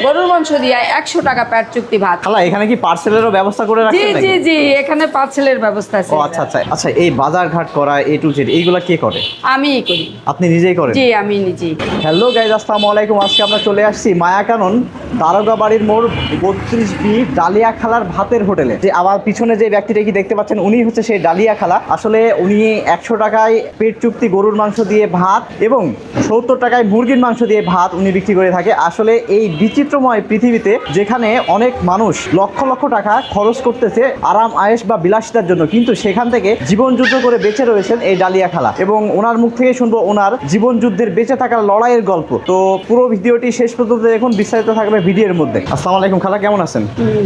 গরুর মাংস দিয়ে 100 টাকা পেট চুক্তি ভাত। খালা এখানে কি পার্সেলেরও ব্যবস্থা করে রাখছেন নাকি? জি জি জি, এখানে পার্সেলের ব্যবস্থা আছে। ও আচ্ছা আচ্ছা আচ্ছা, এই বাজার ঘাট করা এ টু জেড এইগুলা কে করে? আমিই করি। আপনি নিজেই করেন? জি আমি নিজেই করি। হ্যালো গাইজ, আসসালামু আলাইকুম। আজকে আমরা চলে আসছি মায়াকানন দারোগা বাড়ির মোড় 32B ডালিয়া খালার ভাতের হোটেলে। যে আমার পিছনে যে ব্যক্তিটা কি দেখতে পাচ্ছেন, উনি হচ্ছে সেই ডালিয়া খালা। আসলে উনি 100 টাকায় পেট চুক্তি গরুর মাংস দিয়ে ভাত এবং 70 টাকায় মুরগির মাংস দিয়ে ভাত উনি বিক্রি করে থাকে। আসলে এই বিচিত্রময় পৃথিবীতে যেখানে অনেক মানুষ লক্ষ লক্ষ টাকা খরচ করতেছে আরাম আয়েশ বা বিলাসিতার জন্য, কিন্তু সেখান থেকে জীবন যুদ্ধ করে বেঁচে রয়েছেন এই ডালিয়া খালা, এবং ওনার মুখ থেকে শুনবো ওনার জীবন যুদ্ধের বেঁচে থাকার লড়াইয়ের গল্প। তো পুরো ভিডিওটি শেষ পর্যন্ত দেখুন, বিস্তারিত থাকবে ভিডিওর মধ্যে। আসসালামু আলাইকুম খালা, কেমন আছেন?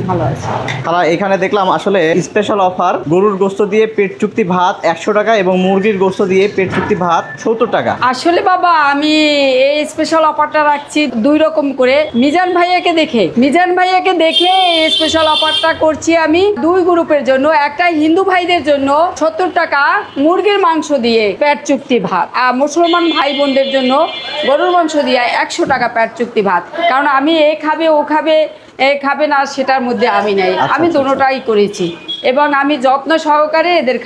ভালো আছে খালা, এখানে দেখলাম আসলে স্পেশাল অফার, গরুর গোস্ত দিয়ে পেট চুক্তি ভাত 100 টাকা এবং মুরগির গোস্ত দিয়ে পেট চুক্তি ভাত 70 টাকা। আসলে বাবা আমি এই স্পেশাল অফারটা রাখছি দুই রকম করে। মিজান ভাইয়াকে দেখে এই স্পেশাল অফারটা করছি আমি দুই গ্রুপের জন্য। একটা হিন্দু ভাইদের জন্য 70 টাকা মুরগির মাংস দিয়ে পেট চুক্তি ভাত, আর মুসলমান ভাই বোনদের জন্য গরুর মাংস দিয়ে 100 টাকা পেট চুক্তি ভাত। কারণ আমি এ খাবে ও খাবে এ খাবে না সেটার মধ্যে আমি নাই, আমি দুটোটাই করেছি এবং আমি যত্ন সহকারে এদের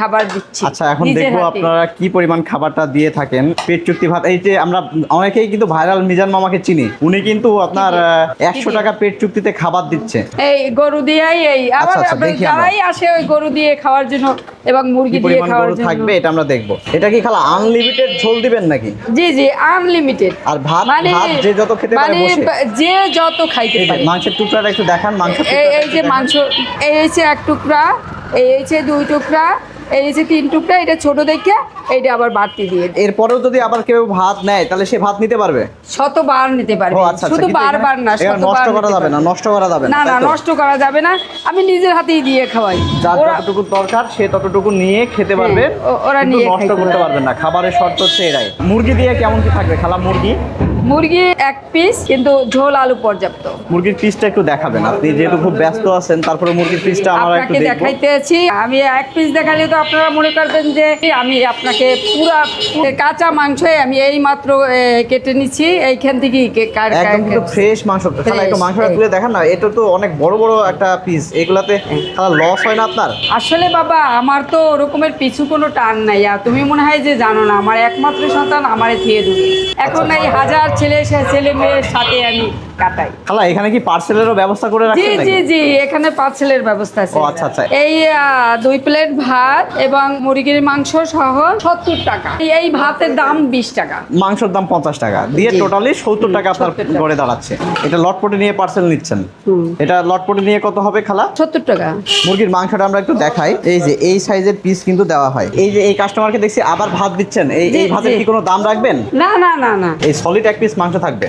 খাবার দিচ্ছি। আচ্ছা, এখন দেখবো আপনারা কি পরিমাণ খাবারটা দিয়ে থাকেন। পেট চুক্তি ভাত, এই যে আমরা অনেকেই কিন্তু ভাইরাল মিজান মামাকে চিনি, উনি কিন্তু আপনার 100 টাকা পেট চুক্তিতে খাবার দিচ্ছে এই গরু দিয়েই। এই আবার যারাই আসে ওই গরু দিয়ে খাওয়ার জন্য এবং মুরগি দিয়ে খাওয়ার জন্য থাকবে, এটা আমরা দেখবো। এটা কি খালা আনলিমিটেড ঝোল দিবেন নাকি? জি জি আনলিমিটেড। আর ভাত যে যত খেতে পারে বসে, যে যত খাইতে পারে। মাংসের টুকরাটা একটু দেখান। মাংস এই যে মাংস, এই হচ্ছে 1 টুকরা, এই হচ্ছে 2 টুকরা, এই হচ্ছে 3 টুকরা। এটা ছোট দেখে এইটা আবার বাড়তি দিয়ে। এরপরেও যদি আবার কেউ ভাত নেয় তাহলে সে ভাত নিতে পারবে, শতবার নিতে পারবে। শুধু বারবার না, নষ্ট করা যাবে না। নষ্ট করা যাবে না, না নষ্ট করা যাবে না। আমি নিজের হাতেই দিয়ে খাওয়াই। যার যতটুকু দরকার সে ততটুকু নিয়ে খেতে পারবে, ওরা নিয়ে নষ্ট করতে পারবে না। খাবারের শর্ত হচ্ছে এরাই। মুরগি দিয়ে কেমন কি থাকবে খালা? মুরগি 1 পিস, কিন্তু ঝোল আলু পর্যাপ্ত। মুরগির পিসটা একটু দেখাবেন আপনি, যেহেতু খুব ব্যস্ত আছেন। তারপরে মুরগির পিসটা আমরা একটু দেখব। দেখাইতেছি। আমি 1 পিস দেখালে তো আপনারা মনে করবেন যে আমি আপনাকে পুরো কাঁচা মাংসই আমি এই মাত্র কেটে নিচ্ছি এইখান থেকে। একদম কিন্তু ফ্রেশ মাংস। খালা একটু মাংসটা তুলে দেখান না। এটা তো অনেক বড় বড় একটা পিস, এগুলাতে খালা লস হয় না আপনার? আসলে বাবা আমার তো ওরকমের পিছু কোনো টান নাই। আর তুমি মনে হয় যে জানো না, আমার একমাত্র সন্তান আমারে দিয়ে দেবে। এখন এই হাজার ছেলে মেয়ের সাথে আমি কাটাই। খালা এখানে কি পার্সেলেরও ব্যবস্থা করে রাখছেন নাকি? জি জি, এখানে পার্সেলের ব্যবস্থা আছে। ও আচ্ছা আচ্ছা। এই 2 প্লেট ভাত এবং মুরগির মাংস সহ 70 টাকা। এই ভাতের দাম 20 টাকা, মাংসের দাম 50 টাকা দিয়ে টোটালি 70 টাকা আপনার করে দাঁড়াচ্ছে। এটা লটপটে নিয়ে পার্সেল নিচ্ছেন। এটা লটপটে নিয়ে কত হবে খালা? 70 টাকা। মুরগির মাংসটা আমরা একটু দেখাই। এই যে এই সাইজের পিস কিন্তু দেওয়া হয়। এই যে এই কাস্টমারকে দেখছি আবার ভাত দিচ্ছেন, এই ভাতের কি কোনো দাম রাখবেন? না না না না, এই সলিড 1 পিস মাংস থাকবে।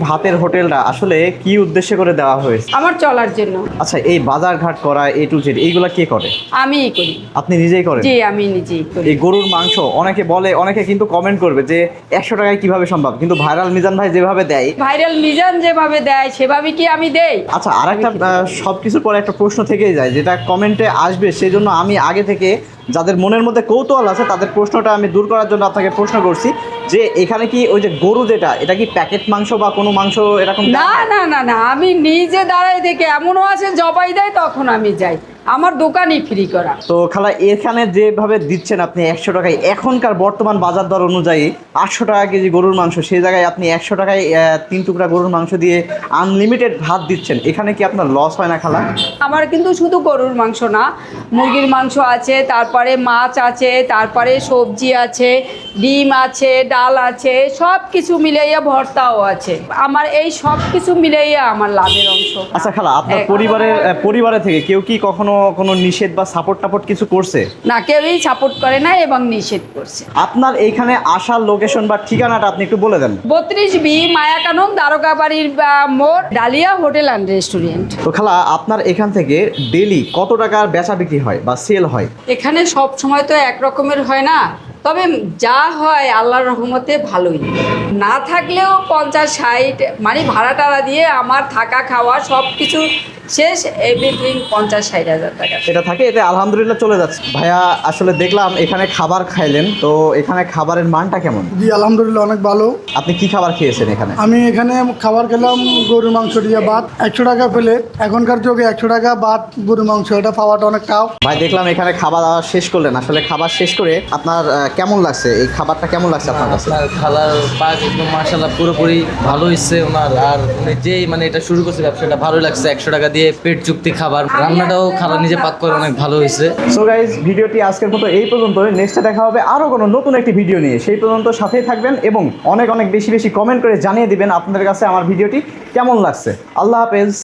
ভাতের হোটেলটা আসলে কি উদ্দেশ্যে করে দেওয়া হয়েছে? আমার চলার জন্য। আচ্ছা, এই বাজার ঘাট করা এ টু জেড এইগুলা কে করে? আমিই করি। আপনি নিজেই করেন? জি আমি নিজেই করি। এই গরুর মাংস অনেকে বলে, অনেকে কিন্তু কমেন্ট করবে যে 100 টাকায় কিভাবে সম্ভব, কিন্তু ভাইরাল মিজান ভাই যেভাবে দেয়, ভাইরাল মিজান যেভাবে দেয় সেভাবে কি আমি দেই? আচ্ছা, আরেকটা সবকিছুর পরে একটা প্রশ্ন থেকেই যায়, যেটা কমেন্টে আসবে। সেই জন্য আমি আগে থেকে যাদের মনের মধ্যে কৌতূহল আছে তাদের প্রশ্নটা আমি দূর করার জন্য আপনাকে প্রশ্ন করছি যে এখানে কি ওই যে গরু যেটা, এটা কি প্যাকেট মাংস বা কোনো মাংস এরকম? না না না না, আমি নিজে দাঁড়াই দেখে। এমনও আছে জবাই দেয়, তখন আমি যাই। আমার দোকানই ফ্রি করা। তো খালা এখানে যেভাবে দিচ্ছেন আপনি 100 টাকায়, এখনকার বর্তমান বাজার দর অনুযায়ী 800 টাকা কেজি গরুর মাংস, সেই জায়গায় আপনি 100 টাকায় 3 টুকরা গরুর মাংস দিয়ে আনলিমিটেড ভাত দিচ্ছেন। এখানে কি আপনার লস হয় না খালা? আমার কিন্তু শুধু গরুর মাংস না, মুরগির মাংস আছে, তারপরে মাছ আছে, তারপরে সবজি আছে, ডিম আছে, ডাল আছে, সব কিছু মিলাইয়া ভর্তাও আছে। আমার এই সব কিছু মিলাইয়া আমার লাভের অংশ। আচ্ছা খালা, আপনার পরিবারে থেকে কেউ কি কখনো কোনো নিষেধ বা সাপোর্ট কিছু করছে? না, কেউই সাপোর্ট করে না এবং নিষেধ করছে। আপনার এইখানে আসার লোকেশন বা ঠিকানাটা আপনি একটু বলে দেন। 32B মায়াকানন দারোগা বাড়ির মোড়, ডালিয়া হোটেল অ্যান্ড রেস্টুরেন্ট। তো খালা আপনার এখান থেকে ডেইলি কত টাকার বেচা বিক্রি হয় বা সেল হয়? এখানে সব সময় তো এক রকমের হয় না, তবে যা হয় আল্লাহর রহমতে ভালোই, না থাকলেও 50-60 মানে ভাড়া টাড়া দিয়ে আমার থাকা খাওয়া সব কিছু শেষ, এভরিথিং 50-60 হাজার টাকা। এটা থাকে, এতে আলহামদুলিল্লাহ চলে যাচ্ছে। ভাইয়া আসলে দেখলাম এখানে খাবার খাইলেন, তো এখানে খাবারের মানটা কেমন? জি আলহামদুলিল্লাহ অনেক ভালো। আপনি কি খাবার খেয়েছেন এখানে? আমি এখানে খাবার খেলাম গরুর মাংস দিয়ে ভাত, 100 টাকা প্লেট। এখনকার যুগে 100 টাকা ভাত গরুর মাংস, এটা পাওয়াটা অনেক টাফ। ভাই দেখলাম এখানে খাবার দাওয়া শেষ করলেন, আসলে খাবার শেষ করে আপনার কেমন লাগছে? এই খাবারটা কেমন লাগছে আপনার কাছে? আপনার খালার পাক একদম মাশাআল্লাহ পুরোপুরি ভালো হয়েছে ওনার। আর উনি যেই মানে এটা শুরু করছে ব্যবসাটা ভালো লাগছে। 100 টাকা দিয়ে পেট চুক্তি খাবার, রান্নাটাও খালা নিজে পাক করে অনেক ভালো হয়েছে। সো গাইজ, ভিডিওটি আজকের মতো এই পর্যন্ত। নেক্সটে দেখা হবে আরও কোনো নতুন একটি ভিডিও নিয়ে। সেই পর্যন্ত সাথেই থাকবেন এবং অনেক অনেক বেশি বেশি কমেন্ট করে জানিয়ে দিবেন আপনাদের কাছে আমার ভিডিওটি কেমন লাগছে। আল্লাহ হাফেজ।